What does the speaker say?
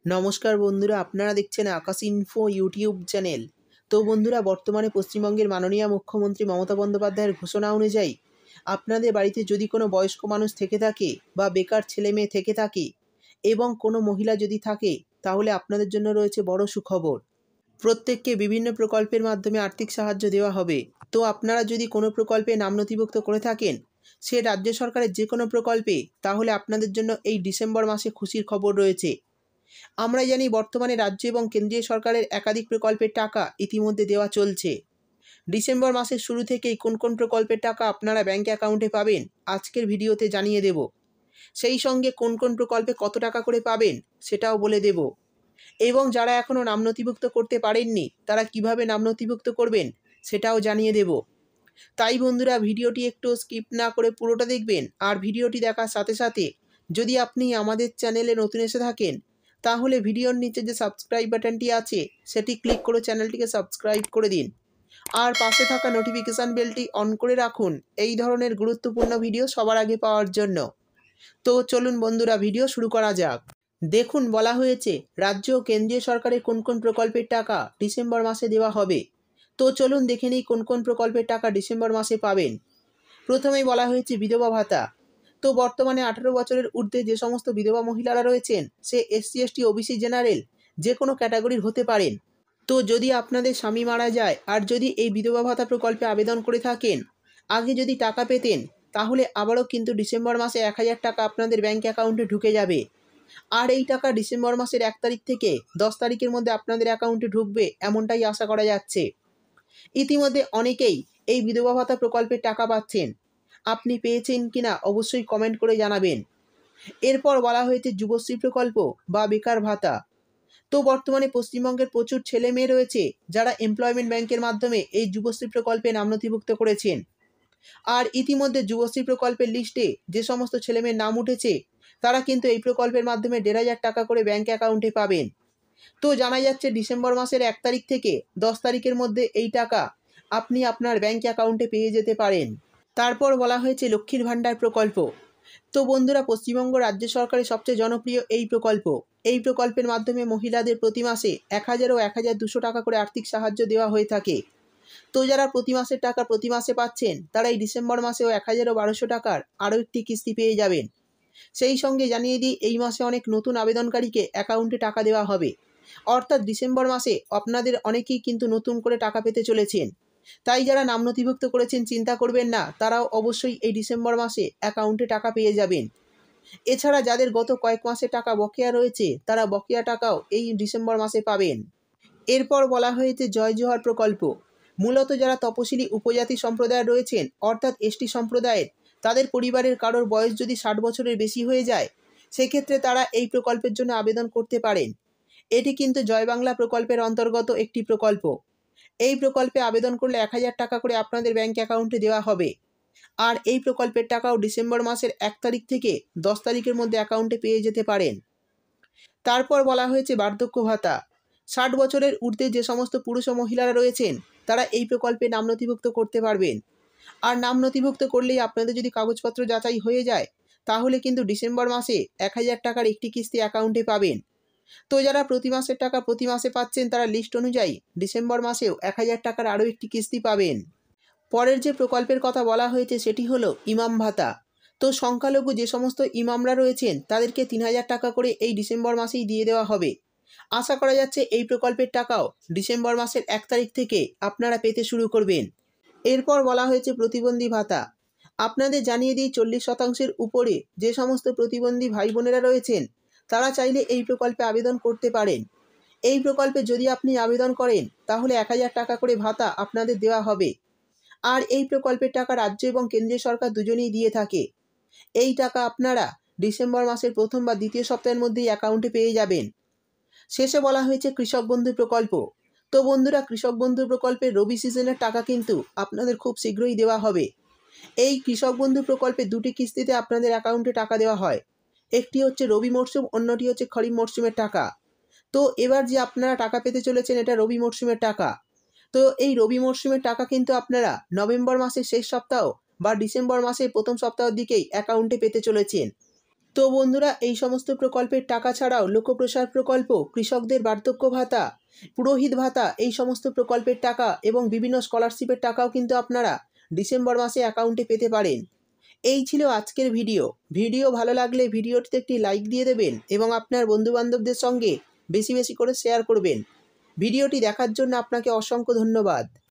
নমস্কার বন্ধুরা, আপনারা দেখছেন আকাশ ইনফো ইউটিউব চ্যানেল। তো বন্ধুরা, বর্তমানে পশ্চিমবঙ্গের মাননীয় মুখ্যমন্ত্রী মমতা বন্দ্যোপাধ্যায়ের ঘোষণা অনুযায়ী আপনাদের বাড়িতে যদি কোনো বয়স্ক মানুষ থেকে থাকে বা বেকার ছেলে মেয়ে থেকে থাকে এবং কোনো মহিলা যদি থাকে, তাহলে আপনাদের জন্য রয়েছে বড় সুখবর। প্রত্যেককে বিভিন্ন প্রকল্পের মাধ্যমে আর্থিক সাহায্য দেওয়া হবে। তো আপনারা যদি কোনো প্রকল্পে নাম নথিভুক্ত করে থাকেন, সে রাজ্য সরকারের যে কোনো প্রকল্পে, তাহলে আপনাদের জন্য এই ডিসেম্বর মাসে খুশির খবর রয়েছে। আমরা জানি বর্তমানে রাজ্য এবং কেন্দ্রীয় সরকারের একাধিক প্রকল্পের টাকা ইতিমধ্যে দেওয়া চলছে। ডিসেম্বর মাসের শুরু থেকেই কোন কোন প্রকল্পের টাকা আপনারা ব্যাঙ্ক অ্যাকাউন্টে পাবেন আজকের ভিডিওতে জানিয়ে দেব। সেই সঙ্গে কোন কোন প্রকল্পে কত টাকা করে পাবেন সেটাও বলে দেব। এবং যারা এখনও নাম নথিভুক্ত করতে পারেননি তারা কিভাবে নাম নথিভুক্ত করবেন সেটাও জানিয়ে দেব। তাই বন্ধুরা, ভিডিওটি একটু স্কিপ না করে পুরোটা দেখবেন। আর ভিডিওটি দেখার সাথে সাথে যদি আপনি আমাদের চ্যানেলে নতুন এসে থাকেন, তাহলে ভিডিওর নিচে যে সাবস্ক্রাইব বাটনটি আছে সেটি ক্লিক করে চ্যানেলটিকে সাবস্ক্রাইব করে দিন। আর পাশে থাকা নোটিফিকেশান বেলটি অন করে রাখুন এই ধরনের গুরুত্বপূর্ণ ভিডিও সবার আগে পাওয়ার জন্য। তো চলুন বন্ধুরা, ভিডিও শুরু করা যাক। দেখুন, বলা হয়েছে রাজ্য ও কেন্দ্রীয় সরকারের কোন কোন প্রকল্পের টাকা ডিসেম্বর মাসে দেওয়া হবে। তো চলুন দেখে নিই কোন কোন প্রকল্পের টাকা ডিসেম্বর মাসে পাবেন। প্রথমেই বলা হয়েছে বিধবা ভাতা। তো বর্তমানে 18 বছরের ঊর্ধ্বে যে সমস্ত বিধবা মহিলারা রয়েছেন, সে এসসি এসটি ওবিসি জেনারেল যে কোনো ক্যাটাগরির হতে পারেন। তো যদি আপনাদের স্বামী মারা যায় আর যদি এই বিধবা ভাতা প্রকল্পে আবেদন করে থাকেন, আগে যদি টাকা পেতেন, তাহলে আবারও কিন্তু ডিসেম্বর মাসে 1000 টাকা আপনাদের ব্যাঙ্ক অ্যাকাউন্টে ঢুকে যাবে। আর এই টাকা ডিসেম্বর মাসের 1 তারিখ থেকে 10 তারিখের মধ্যে আপনাদের অ্যাকাউন্টে ঢুকবে, এমনটাই আশা করা যাচ্ছে। ইতিমধ্যে অনেকেই এই বিধবা ভাতা প্রকল্পের টাকা পাচ্ছেন। আপনি পেয়েছেন কিনা অবশ্যই কমেন্ট করে জানাবেন। এরপর বলা হয়েছে যুবশ্রী প্রকল্প বা বেকার ভাতা। তো বর্তমানে পশ্চিমবঙ্গের প্রচুর ছেলে মেয়ে রয়েছে যারা এমপ্লয়মেন্ট ব্যাংকের মাধ্যমে এই যুবশ্রী প্রকল্পে নাম নথিভুক্ত করেছেন। আর ইতিমধ্যে যুবশ্রী প্রকল্পের লিস্টে যে সমস্ত ছেলেমেয়ের নাম উঠেছে, তারা কিন্তু এই প্রকল্পের মাধ্যমে 1500 টাকা করে ব্যাঙ্ক অ্যাকাউন্টে পাবেন। তো জানা যাচ্ছে ডিসেম্বর মাসের 1 তারিখ থেকে 10 তারিখের মধ্যে এই টাকা আপনি আপনার ব্যাঙ্ক অ্যাকাউন্টে পেয়ে যেতে পারেন। তারপর বলা হয়েছে লক্ষ্মীর ভাণ্ডার প্রকল্প। তো বন্ধুরা, পশ্চিমবঙ্গ রাজ্য সরকারের সবচেয়ে জনপ্রিয় এই প্রকল্প। এই প্রকল্পের মাধ্যমে মহিলাদের প্রতি মাসে 1000 ও 1200 টাকা করে আর্থিক সাহায্য দেওয়া হয়ে থাকে। তো যারা প্রতি মাসের টাকা প্রতি মাসে পাচ্ছেন, তারা এই ডিসেম্বর মাসেও 1000 ও 1200 টাকার আরও একটি কিস্তি পেয়ে যাবেন। সেই সঙ্গে জানিয়ে দিই, এই মাসে অনেক নতুন আবেদনকারীকে অ্যাকাউন্টে টাকা দেওয়া হবে। অর্থাৎ ডিসেম্বর মাসে আপনাদের অনেকেই কিন্তু নতুন করে টাকা পেতে চলেছেন। তাই যারা নাম নথিভুক্ত করেছেন চিন্তা করবেন না, তারাও অবশ্যই এই ডিসেম্বর মাসে অ্যাকাউন্টে টাকা পেয়ে যাবেন। এছাড়া যাদের গত কয়েক মাসে টাকা বকেয়া রয়েছে, তারা বকেয়া টাকাও এই ডিসেম্বর মাসে পাবেন। এরপর বলা হয়েছে জয় জোহার প্রকল্প। মূলত যারা তপশিলি উপজাতি সম্প্রদায়ের রয়েছেন, অর্থাৎ এসটি সম্প্রদায়ের, তাদের পরিবারের কারোর বয়স যদি 60 বছরের বেশি হয়ে যায়, সেক্ষেত্রে তারা এই প্রকল্পের জন্য আবেদন করতে পারেন। এটি কিন্তু জয় বাংলা প্রকল্পের অন্তর্গত একটি প্রকল্প। এই প্রকল্পে আবেদন করলে 1000 টাকা করে আপনাদের ব্যাঙ্ক অ্যাকাউন্টে দেওয়া হবে। আর এই প্রকল্পের টাকাও ডিসেম্বর মাসের 1 তারিখ থেকে 10 তারিখের মধ্যে অ্যাকাউন্টে পেয়ে যেতে পারেন। তারপর বলা হয়েছে বার্ধক্য ভাতা। 60 বছরের ঊর্ধ্বে যে সমস্ত পুরুষ ও মহিলারা রয়েছেন, তারা এই প্রকল্পে নাম নথিভুক্ত করতে পারবেন। আর নাম নথিভুক্ত করলেই আপনাদের যদি কাগজপত্র যাচাই হয়ে যায়, তাহলে কিন্তু ডিসেম্বর মাসে 1000 টাকার একটি কিস্তি অ্যাকাউন্টে পাবেন। তো যারা প্রতি মাসের টাকা প্রতি মাসে পাচ্ছেন, তারা লিস্ট অনুযায়ী ডিসেম্বর মাসেও 1000 টাকার আরও একটি কিস্তি পাবেন। পরের যে প্রকল্পের কথা বলা হয়েছে সেটি হলো ইমাম ভাতা। তো সংখ্যালঘু যে সমস্ত ইমামরা রয়েছেন, তাদেরকে 3000 টাকা করে এই ডিসেম্বর মাসেই দিয়ে দেওয়া হবে। আশা করা যাচ্ছে এই প্রকল্পের টাকাও ডিসেম্বর মাসের 1 তারিখ থেকে আপনারা পেতে শুরু করবেন। এরপর বলা হয়েছে প্রতিবন্ধী ভাতা। আপনাদের জানিয়ে দিই, 40% উপরে যে সমস্ত প্রতিবন্ধী ভাই বোনেরা রয়েছেন, তারা চাইলে এই প্রকল্পে আবেদন করতে পারেন। এই প্রকল্পে যদি আপনি আবেদন করেন, তাহলে 1000 টাকা করে ভাতা আপনাদের দেওয়া হবে। আর এই প্রকল্পের টাকা রাজ্য এবং কেন্দ্রীয় সরকার দুজনেই দিয়ে থাকে। এই টাকা আপনারা ডিসেম্বর মাসের প্রথম বা দ্বিতীয় সপ্তাহের মধ্যেই অ্যাকাউন্টে পেয়ে যাবেন। শেষে বলা হয়েছে কৃষক বন্ধু প্রকল্প। তো বন্ধুরা, কৃষক বন্ধু প্রকল্পের রবি সিজনের টাকা কিন্তু আপনাদের খুব শীঘ্রই দেওয়া হবে। এই কৃষক বন্ধু প্রকল্পে দুটি কিস্তিতে আপনাদের অ্যাকাউন্টে টাকা দেওয়া হয়। একটি হচ্ছে রবি মরশুম, অন্যটি হচ্ছে খরিফ মরশুমের টাকা। তো এবার যে আপনারা টাকা পেতে চলেছেন, এটা রবি মরশুমের টাকা। তো এই রবি মরশুমের টাকা কিন্তু আপনারা নভেম্বর মাসের শেষ সপ্তাহ বা ডিসেম্বর মাসের প্রথম সপ্তাহের দিকেই অ্যাকাউন্টে পেতে চলেছেন। তো বন্ধুরা, এই সমস্ত প্রকল্পের টাকা ছাড়াও লোকপ্রসার প্রকল্প, কৃষকদের বার্ধক্য ভাতা, পুরোহিত ভাতা, এই সমস্ত প্রকল্পের টাকা এবং বিভিন্ন স্কলারশিপের টাকাও কিন্তু আপনারা ডিসেম্বর মাসে অ্যাকাউন্টে পেতে পারেন। এই ছিল আজকের ভিডিও ভালো লাগলে ভিডিওটিতে একটি লাইক দিয়ে দেবেন এবং আপনার বন্ধুবান্ধবদের সঙ্গে বেশি বেশি করে শেয়ার করবেন। ভিডিওটি দেখার জন্য আপনাকে অসংখ্য ধন্যবাদ।